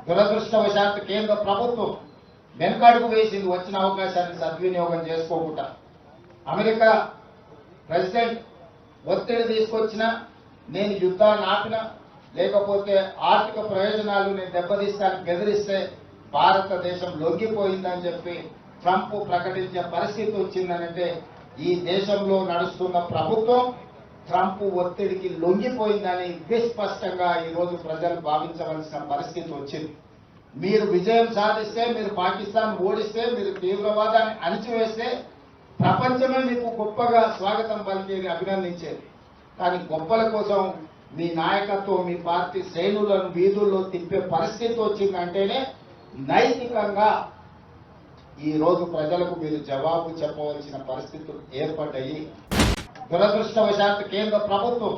దురదృష్టవశాత్తు కేంద్ర ప్రభుత్వం వెనకడుగు వేసింది. వచ్చిన అవకాశాన్ని సద్వినియోగం చేసుకోకుండా అమెరికా ప్రెసిడెంట్ ఒత్తిడి తీసుకొచ్చినా, నేను యుద్ధాన్ని ఆపినా, లేకపోతే ఆర్థిక ప్రయోజనాలు నేను దెబ్బతీస్తానికి బెదిరిస్తే భారతదేశం లొంగిపోయిందని చెప్పి ట్రంప్ ప్రకటించే పరిస్థితి వచ్చిందనంటే ఈ దేశంలో నడుస్తున్న ప్రభుత్వం ట్రంప్ ఒత్తిడికి లొంగిపోయిందని విస్పష్టంగా ఈరోజు ప్రజలు భావించవలసిన పరిస్థితి వచ్చింది. మీరు విజయం సాధిస్తే, మీరు పాకిస్తాన్ ఓడిస్తే, మీరు తీవ్రవాదాన్ని అణిచివేస్తే ప్రపంచమే మీకు గొప్పగా స్వాగతం పలికేది, అభినందించేది. కానీ గొప్పల కోసం మీ నాయకత్వం, మీ పార్టీ శ్రేణులను వీధుల్లో తిప్పే పరిస్థితి వచ్చిందంటేనే నైతికంగా ఈ రోజు ప్రజలకు మీరు జవాబు చెప్పవలసిన పరిస్థితులు ఏర్పడ్డాయి. దురదృష్టవశాత్తు కేంద్ర ప్రభుత్వం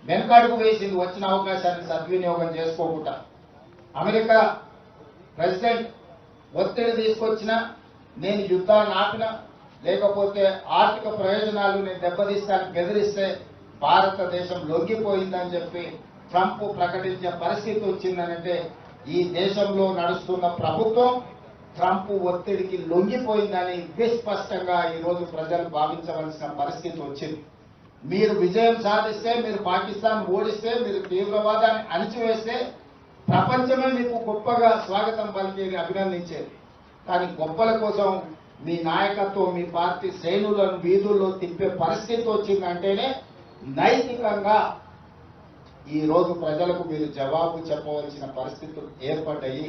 వెనకడుగు వేసింది. వచ్చిన అవకాశాన్ని సద్వినియోగం చేసుకోకుండా అమెరికా ప్రెసిడెంట్ ఒత్తిడి తీసుకొచ్చినా, నేను యుద్ధాన్ని ఆపినా, లేకపోతే ఆర్థిక ప్రయోజనాలు నేను దెబ్బతీస్తానికి బెదిరిస్తే భారతదేశం లొంగిపోయిందని చెప్పి ట్రంప్ ప్రకటించే పరిస్థితి వచ్చిందనంటే ఈ దేశంలో నడుస్తున్న ప్రభుత్వం ట్రంప్ ఒత్తిడికి లొంగిపోయిందని విస్పష్టంగా ఈరోజు ప్రజలు భావించవలసిన పరిస్థితి వచ్చింది. మీరు విజయం సాధిస్తే, మీరు పాకిస్తాన్ ఓడిస్తే, మీరు తీవ్రవాదాన్ని అణిచివేస్తే ప్రపంచమే మీకు గొప్పగా స్వాగతం పలికేది, అభినందించేది. కానీ గొప్పల కోసం మీ నాయకత్వం, మీ పార్టీ శ్రేణులను వీధుల్లో తిప్పే పరిస్థితి వచ్చిందంటేనే నైతికంగా ఈ రోజు ప్రజలకు మీరు జవాబు చెప్పవలసిన పరిస్థితులు ఏర్పడ్డాయి.